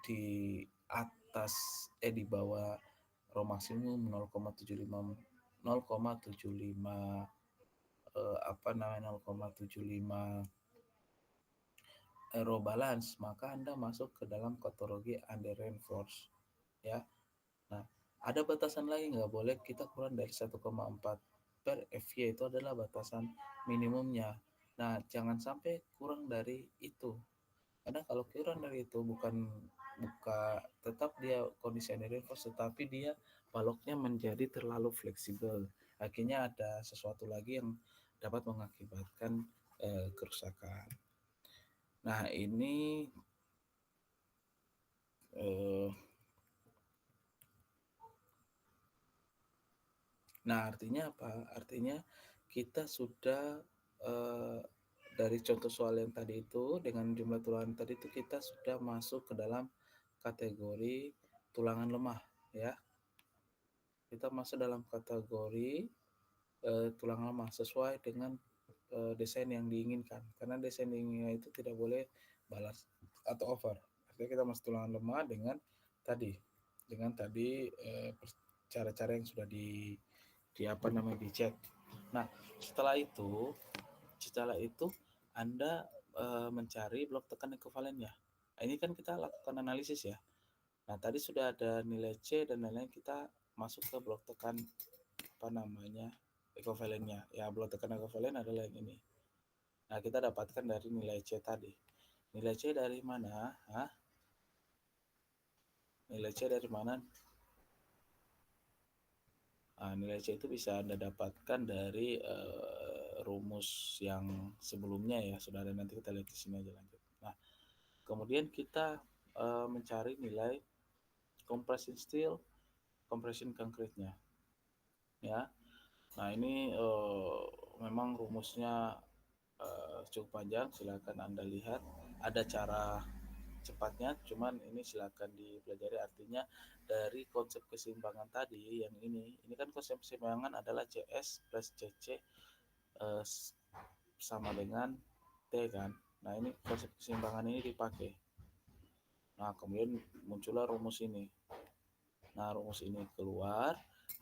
di atas di bawah row maksimum 0,75 apa namanya 0,75 row balance, maka Anda masuk ke dalam kategori under reinforce ya. Nah, ada batasan lagi, nggak boleh kita kurang dari 1,4 per FY, itu adalah batasan minimumnya. Nah, jangan sampai kurang dari itu. Karena kalau kurang dari itu tetap dia kondisi under reinforce, tetapi dia baloknya menjadi terlalu fleksibel. Akhirnya ada sesuatu lagi yang dapat mengakibatkan kerusakan. Nah, ini artinya apa? Artinya kita sudah dari contoh soal yang tadi itu dengan jumlah tulangan tadi itu kita sudah masuk ke dalam kategori tulangan lemah ya. Kita masuk dalam kategori tulangan lemah sesuai dengan desain yang diinginkan. Karena desain diinginkan itu tidak boleh balas atau over. Artinya kita masuk tulangan lemah dengan tadi cara-cara yang sudah di apa namanya dicek. Nah, setelah itu setelah itu Anda mencari blok tekan ekuivalennya. Nah, ini kan kita lakukan analisis ya. Nah, tadi sudah ada nilai C dan lain-lain, kita masuk ke blok tekan apa namanya ekuivalennya. Ya, blok tekan ekuivalen adalah yang ini. Nah, kita dapatkan dari nilai C tadi. Nilai C dari mana? Hah? Nilai C dari mana? Nah, nilai C itu bisa Anda dapatkan dari rumus yang sebelumnya ya. Sudah ada, nanti kita lihat di sini aja lanjut. Nah, kemudian kita mencari nilai compression steel, compression concrete-nya. Ya. Nah, ini memang rumusnya cukup panjang, silakan Anda lihat. Ada cara cepatnya, cuman ini silakan dipelajari. Artinya dari konsep keseimbangan tadi yang ini kan konsep keseimbangan adalah CS plus CC eh, sama dengan T kan. Nah, ini konsep keseimbangan ini dipakai. Nah, kemudian muncullah rumus ini. Nah, rumus ini keluar.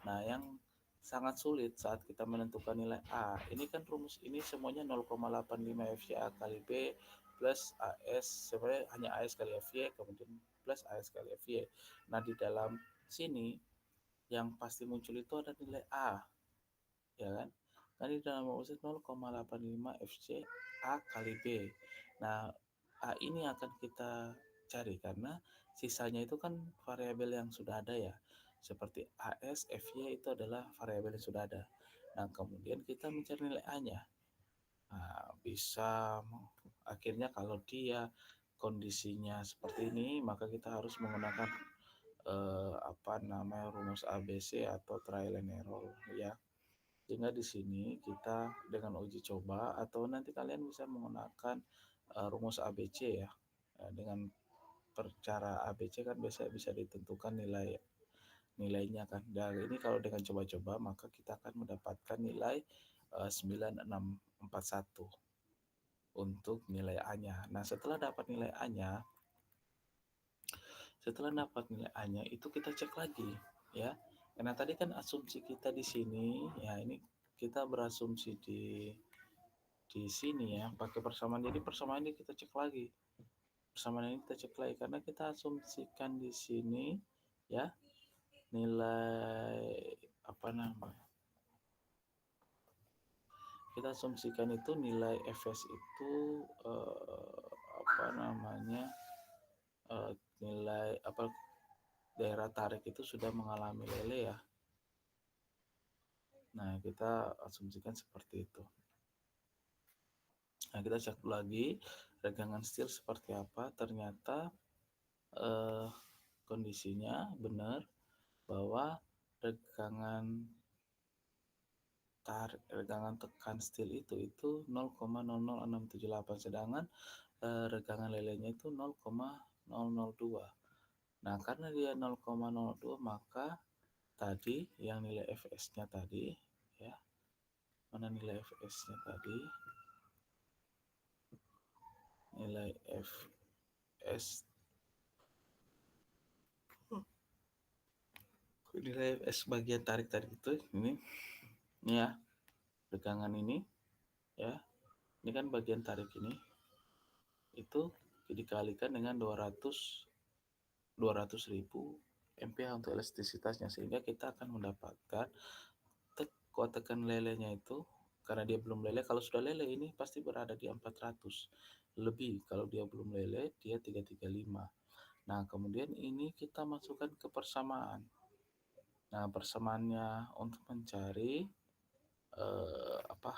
Nah, yang sangat sulit saat kita menentukan nilai A. Ini kan rumus ini semuanya 0,85 FCA kali B plus AS, sebenarnya hanya AS kali FY, kemudian plus AS kali FY. Nah, di dalam sini yang pasti muncul itu ada nilai A, ya kan? Kan di dalam rumus 0,85 FC A kali B. Nah, A ini akan kita cari karena sisanya itu kan variabel yang sudah ada ya. Seperti AS, FY itu adalah variabel yang sudah ada. Nah, kemudian kita mencari nilai A-nya. Nah, bisa akhirnya kalau dia kondisinya seperti ini, maka kita harus menggunakan apa namanya rumus ABC atau trial and error ya. Sehingga di sini kita dengan uji coba atau nanti kalian bisa menggunakan rumus ABC ya. Dengan cara ABC kan biasa bisa ditentukan nilainya kan. Dan ini kalau dengan coba-coba maka kita akan mendapatkan nilai 9641 untuk nilai A-nya. Nah, setelah dapat nilai A-nya itu kita cek lagi ya. Karena tadi kan asumsi kita di sini ya, ini kita berasumsi di sini ya pakai persamaan. Jadi persamaan ini kita cek lagi. Persamaan ini kita cek lagi karena kita asumsikan di sini ya nilai apa namanya? Kita asumsikan itu nilai Fs itu apa namanya? Nilai apa daerah tarik itu sudah mengalami lele ya. Nah, kita asumsikan seperti itu. Nah, kita cek lagi regangan steel seperti apa. Ternyata kondisinya benar bahwa regangan regangan tekan steel itu 0,00678, sedangkan regangan lelenya itu 0,002. Nah, karena dia 0,02 maka tadi yang nilai Fs-nya tadi ya. Mana nilai Fs-nya tadi? Nilai Fs nilai Fs bagian tarik-tarik itu ini ya, regangan ini ya. Ini kan bagian tarik ini itu dikalikan dengan 200.000 MPH untuk elastisitasnya, sehingga kita akan mendapatkan kuat tekan lelenya itu. Karena dia belum lele, kalau sudah lele ini pasti berada di 400 lebih, kalau dia belum lele dia 335. Nah, kemudian ini kita masukkan ke persamaan. Nah, persamaannya untuk mencari apa?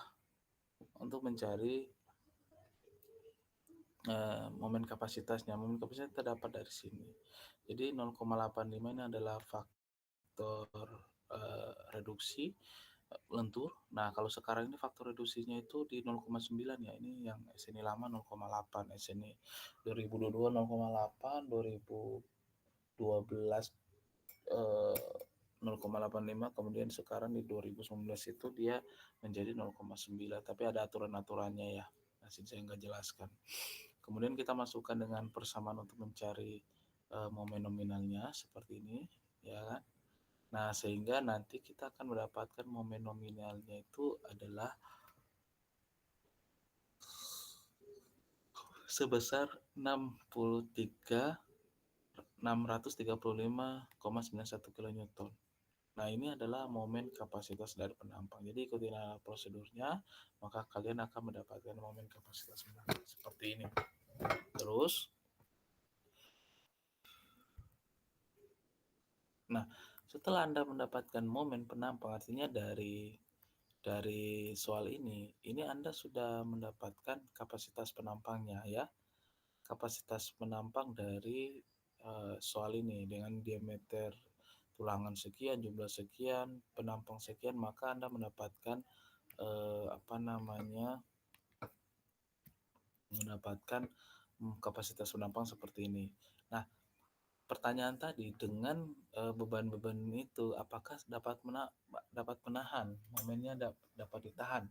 Untuk mencari momen kapasitasnya. Momen kapasitas terdapat dari sini. Jadi 0,85 ini adalah faktor reduksi lentur. Nah, kalau sekarang ini faktor reduksinya itu di 0,9 ya. Ini yang SNI lama 0,8, SNI 2022 0,8, 2012 0,85, kemudian sekarang di 2019 itu dia menjadi 0,9, tapi ada aturan-aturannya ya. Nah, sini saya nggak jelaskan. Kemudian kita masukkan dengan persamaan untuk mencari momen nominalnya seperti ini, ya kan? Nah, sehingga nanti kita akan mendapatkan momen nominalnya itu adalah sebesar 635,91 kilonewton. Nah, ini adalah momen kapasitas dari penampang. Jadi ikuti prosedurnya, maka kalian akan mendapatkan momen kapasitas penampang seperti ini. Terus, nah, setelah Anda mendapatkan momen penampang, artinya dari soal ini Anda sudah mendapatkan kapasitas penampangnya ya. Kapasitas penampang dari soal ini dengan diameter tulangan sekian, jumlah sekian, penampang sekian, maka Anda mendapatkan mendapatkan kapasitas penampang seperti ini. Nah, pertanyaan tadi dengan beban-beban itu apakah dapat menahan, momennya dapat ditahan.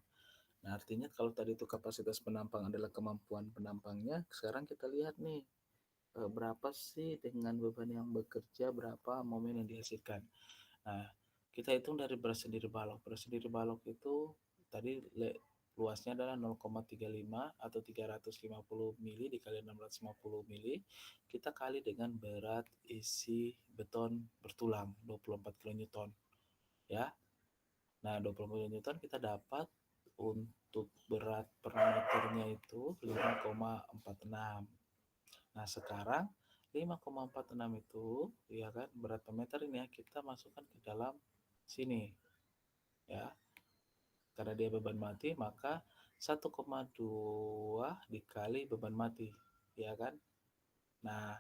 Nah, artinya kalau tadi itu kapasitas penampang adalah kemampuan penampangnya, sekarang kita lihat nih berapa sih dengan beban yang bekerja, berapa momen yang dihasilkan. Nah, kita hitung dari beras sendiri balok. Beras sendiri balok itu tadi luasnya adalah 0,35 atau 350 mili dikali 650 mili. Kita kali dengan berat isi beton bertulang 24 kilonewton. Ya. Nah, 24 kilonewton kita dapat untuk berat per meternya itu 5,46. Nah, sekarang 5,46 itu ya kan berat per meter ini ya kita masukkan ke dalam sini ya. Karena dia beban mati maka 1,2 dikali beban mati ya kan. Nah,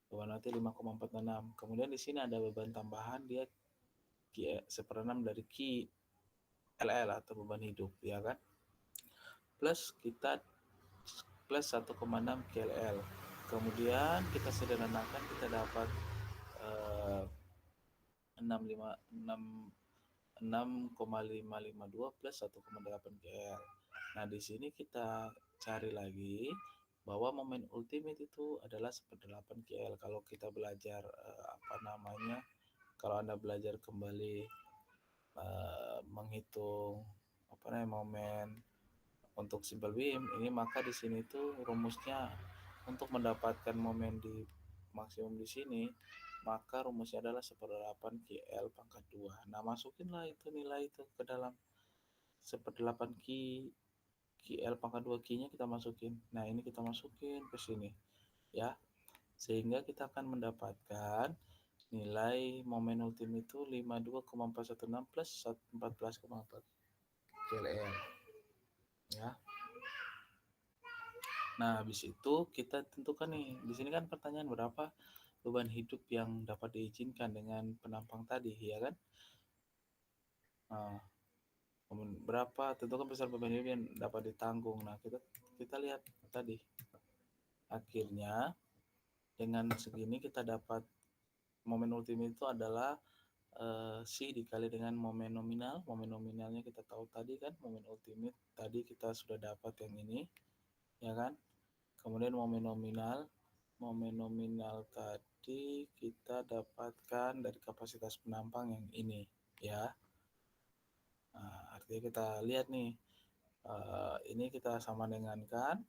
beban mati 5,46. Kemudian di sini ada beban tambahan dia seperenam dari Q LL atau beban hidup ya kan. Plus 1,6 KLL. Kemudian kita sederhanakan kita dapat 6,552 plus 1,8 KL. Nah, di sini kita cari lagi bahwa momen ultimate itu adalah 1/8 KL. Kalau kita belajar kalau Anda belajar kembali menghitung momen untuk simple beam ini, maka di sini tuh rumusnya untuk mendapatkan momen di maksimum di sini, maka rumusnya adalah 1/8 KL pangkat 2. Nah, masukinlah itu nilai itu ke dalam 1/8 KL pangkat 2, Q-nya kita masukin. Nah, ini kita masukin ke sini ya. Sehingga kita akan mendapatkan nilai momen ultimate itu 52,416 plus 14,4 KLL ya. Nah, habis itu kita tentukan nih. Di sini kan pertanyaan berapa beban hidup yang dapat diizinkan dengan penampang tadi, ya kan? Nah, berapa tentukan besar beban hidup yang dapat ditanggung. Nah, kita lihat tadi. Akhirnya dengan segini kita dapat momen ultimate itu adalah C dikali dengan momen nominal. Momen nominalnya kita tahu tadi kan, momen ultimate tadi kita sudah dapat yang ini, ya kan? Kemudian momen nominal tadi kita dapatkan dari kapasitas penampang yang ini ya. Nah, artinya kita lihat nih ini kita sama dengankan,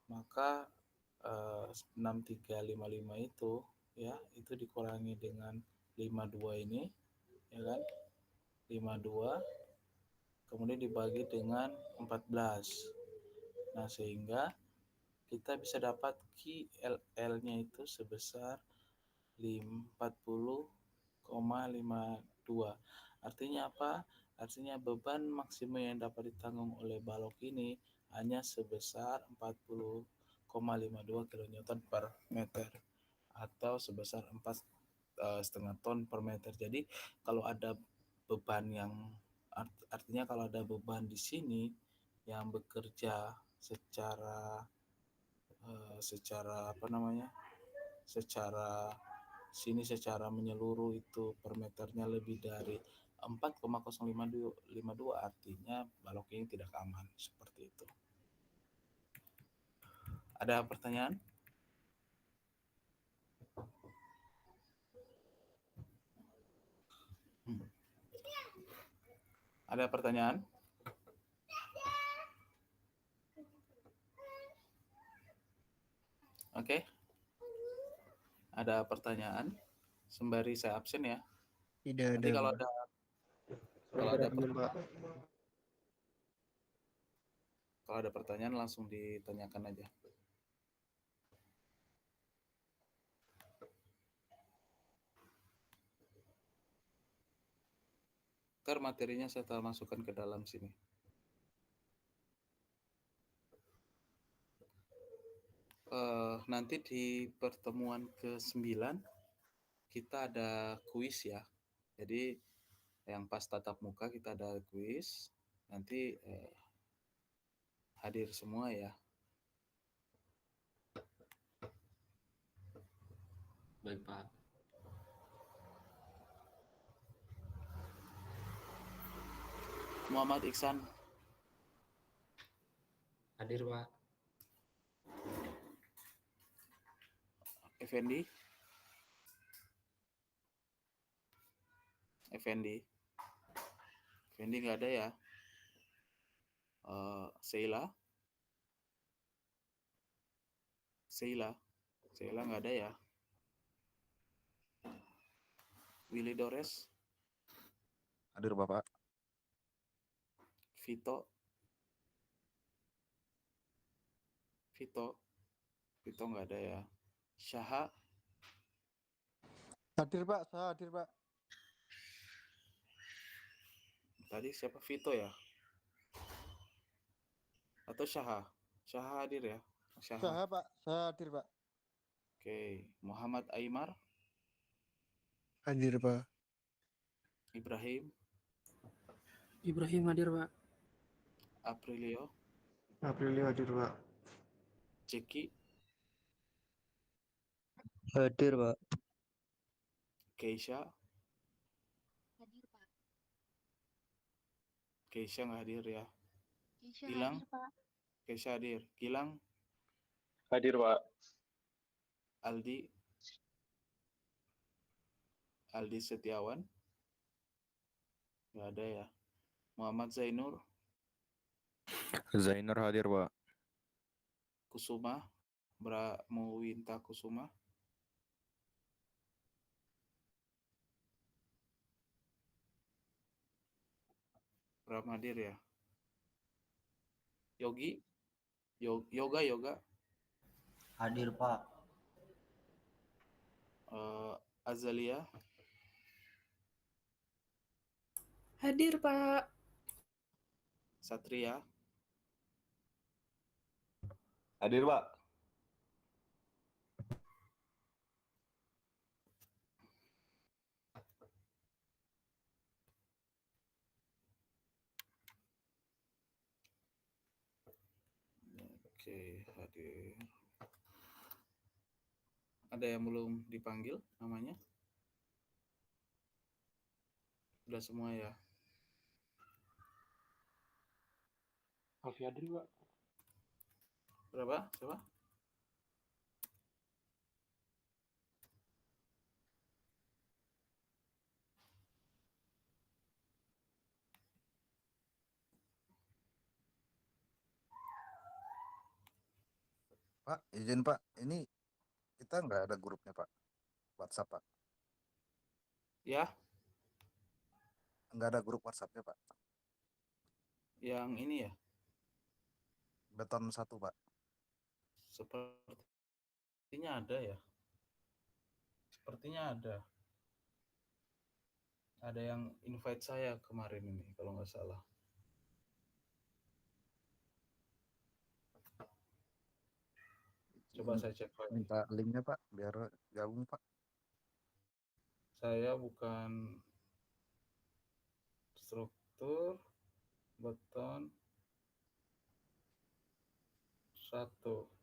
maka 6355 itu ya itu dikurangi dengan 52 ini ya kan, 52 kemudian dibagi dengan 14. Nah, sehingga kita bisa dapat KLL-nya itu sebesar 40,52. Artinya apa? Artinya beban maksimum yang dapat ditanggung oleh balok ini hanya sebesar 40,52 kN per meter atau sebesar 4,5 ton per meter. Jadi kalau ada beban yang artinya kalau ada beban di sini yang bekerja secara secara menyeluruh itu per meternya lebih dari 4,052, artinya balok ini tidak aman seperti itu. Ada pertanyaan? Ada pertanyaan? Oke, ada pertanyaan sembari saya absen ya. Tidak Nanti ada, kalau Pak. ada kalau ada Pak. kalau ada pertanyaan langsung ditanyakan aja. Ntar materinya saya telah masukkan ke dalam sini. Nanti di pertemuan ke-9 kita ada kuis ya. Jadi yang pas tatap muka kita ada kuis. Nanti hadir semua ya. Baik, Pak. Muhammad Iksan. Hadir, Pak. Effendi. Effendi nggak ada ya. Sheila nggak ada ya. Willy Dores. Hadir Bapak. Vito nggak ada ya. Syaha. Hadir, Pak. Saya hadir, Pak. Tadi siapa? Vito ya? Atau Syaha? Syaha hadir ya? Saya, Pak. Saya hadir, Pak. Oke. Muhammad Aimar. Hadir, Pak. Ibrahim hadir, Pak. Aprilio hadir, Pak. Ceki. Hadir, Pak. Keisha. Hadir, Pak. Keisha nggak hadir ya. Keisha Gilang. hadir, Pak. Keisha hadir. Gilang. Hadir, Pak. Aldi Setiawan. Nggak ada ya. Muhammad Zainur. Zainur hadir, Pak. Kusuma. Muwinta Kusuma. Bram hadir ya. Yogi. Yoga. Hadir, Pak. Azalia. Hadir, Pak. Satria. Hadir, Pak. Oke, hadir. Ada yang belum dipanggil namanya? Sudah semua ya? Alfi hadir, Pak. Berapa? Siapa? Pak, izin Pak, ini kita nggak ada grupnya Pak, WhatsApp Pak. Ya, Nggak ada grup WhatsAppnya Pak. yang ini ya. Beton 1 Pak. Sepertinya ada ya. Sepertinya ada. Ada yang invite saya kemarin ini, kalau nggak salah. Coba saya cek lagi. Minta linknya Pak, biar gabung Pak. Saya bukan struktur beton 1.